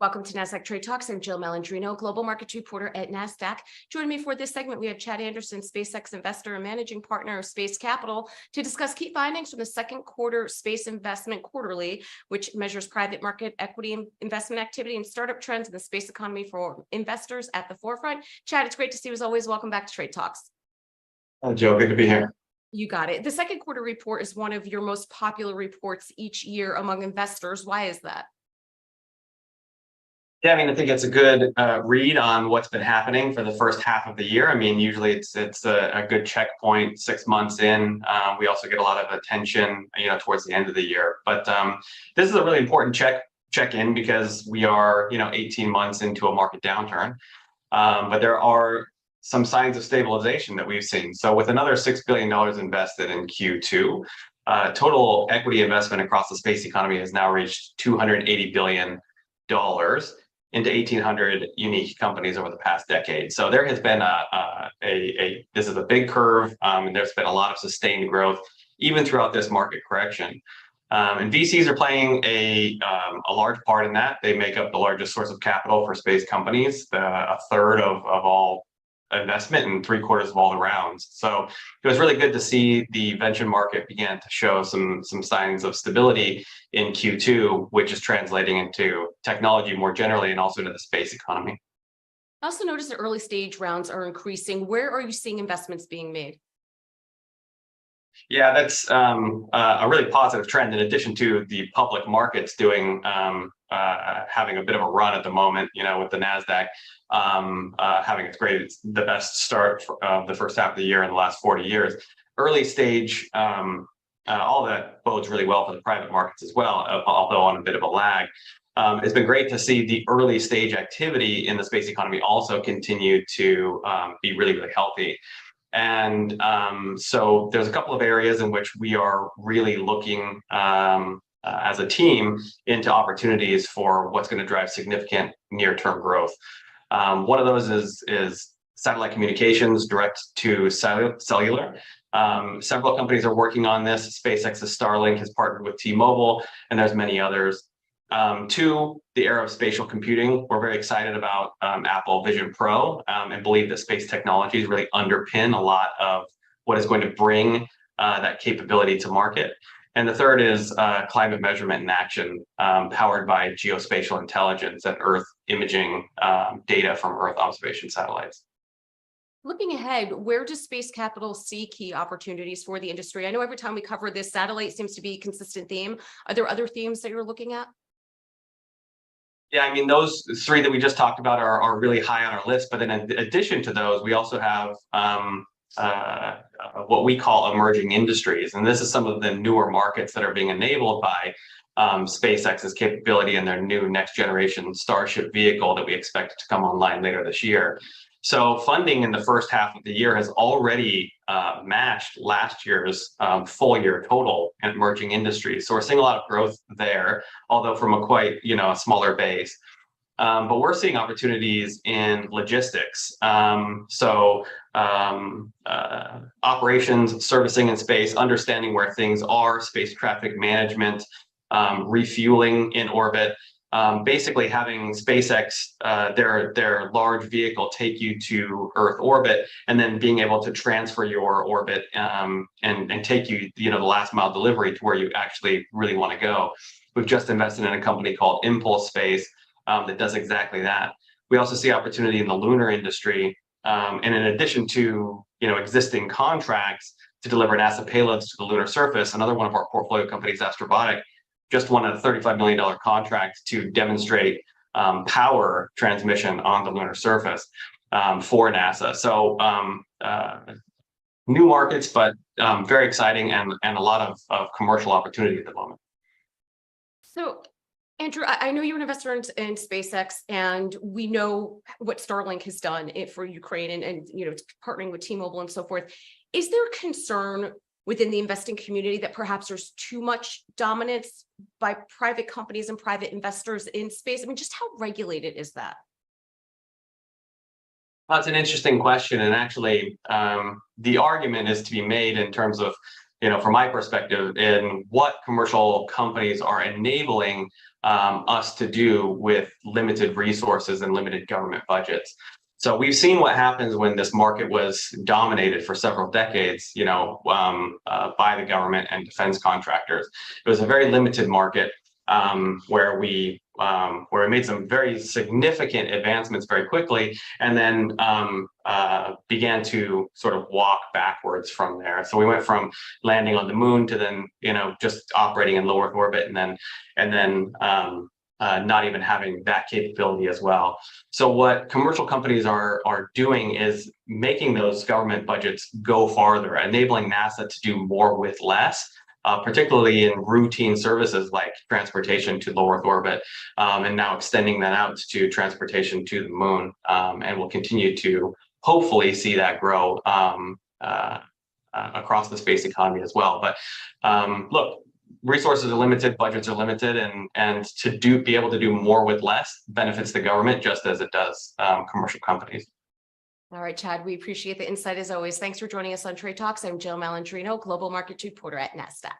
Welcome to Nasdaq TradeTalks. I'm Jill Malandrino, Global Markets Reporter at Nasdaq. Joining me for this segment, we have Chad Anderson, SpaceX investor and managing partner of Space Capital, to discuss key findings from the second quarter Space Investment Quarterly, which measures private market equity investment activity and startup trends in the space economy for investors at the forefront. Chad, it's great to see you as always. Welcome back to Trade Talks. Joe, good to be here. You got it. The second quarter report is one of your most popular reports each year among investors. Why is that? Yeah, I think it's a good read on what's been happening for the first half of the year. Usually it's a good checkpoint 6 months in. We also get a lot of attention, towards the end of the year. But this is a really important check-in because we are, 18 months into a market downturn. But there are some signs of stabilization that we've seen. So with another $6 billion invested in Q2, total equity investment across the space economy has now reached $280 billion into 1,800 unique companies over the past decade. So there has been this is a big curve, and there's been a lot of sustained growth even throughout this market correction. And VCs are playing a large part in that. They make up the largest source of capital for space companies, a third of all investment and 3/4 of all the rounds. So it was really good to see the venture market begin to show some signs of stability in Q2, which is translating into technology more generally and also into the space economy. I also noticed that early stage rounds are increasing. Where are you seeing investments being made? Yeah, that's a really positive trend. In addition to the public markets doing having a bit of a run at the moment, with the Nasdaq having it's the best start of the first half of the year in the last 40 years. Early stage, all that bodes really well for the private markets as well, although on a bit of a lag. It's been great to see the early stage activity in the space economy also continue to be really, really healthy. And so there's a couple of areas in which we are really looking as a team into opportunities for what's going to drive significant near-term growth. One of those is satellite communications, direct to cellular. Several companies are working on this. SpaceX's Starlink has partnered with T-Mobile, and there's many others. Two, the era of spatial computing. We're very excited about Apple Vision Pro and believe that space technologies really underpin a lot of what is going to bring that capability to market. And the third is climate measurement and action, powered by geospatial intelligence and Earth imaging data from Earth observation satellites. Looking ahead, where does Space Capital see key opportunities for the industry? I know every time we cover this, satellite seems to be a consistent theme. Are there other themes that you're looking at? Yeah, those three that we just talked about are really high on our list. But in addition to those, we also have what we call emerging industries. And this is some of the newer markets that are being enabled by SpaceX's capability and their new next generation Starship vehicle that we expect to come online later this year. So funding in the first half of the year has already matched last year's full year total in emerging industries. So we're seeing a lot of growth there, although from a quite smaller base. But we're seeing opportunities in logistics. Operations, servicing in space, understanding where things are, space traffic management, refueling in orbit. Basically having SpaceX, their large vehicle, take you to Earth orbit, and then being able to transfer your orbit and take you, the last mile delivery to where you actually really want to go. We've just invested in a company called Impulse Space that does exactly that. We also see opportunity in the lunar industry, and in addition to existing contracts to deliver NASA payloads to the lunar surface, another one of our portfolio companies, Astrobotic, just won a $35 million contract to demonstrate power transmission on the lunar surface for NASA. So new markets, but very exciting and a lot of commercial opportunity at the moment. So, Andrew, I know you're an investor in SpaceX, and we know what Starlink has done for Ukraine and partnering with T-Mobile and so forth. Is there concern within the investing community that perhaps there's too much dominance by private companies and private investors in space? Just how regulated is that? That's an interesting question. And actually, the argument is to be made in terms of from my perspective, in what commercial companies are enabling us to do with limited resources and limited government budgets. So we've seen what happens when this market was dominated for several decades, by the government and defense contractors. It was a very limited market where we made some very significant advancements very quickly, and then began to sort of walk backwards from there. So we went from landing on the moon to then just operating in low Earth orbit, and then not even having that capability as well. So what commercial companies are doing is making those government budgets go farther, enabling NASA to do more with less. Particularly in routine services like transportation to low Earth orbit, and now extending that out to transportation to the moon, and we'll continue to hopefully see that grow across the space economy as well. But look, resources are limited, budgets are limited, and to be able to do more with less benefits the government just as it does commercial companies. All right, Chad, we appreciate the insight as always. Thanks for joining us on Trade Talks. I'm Jill Malandrino, Global Market Reporter at Nasdaq.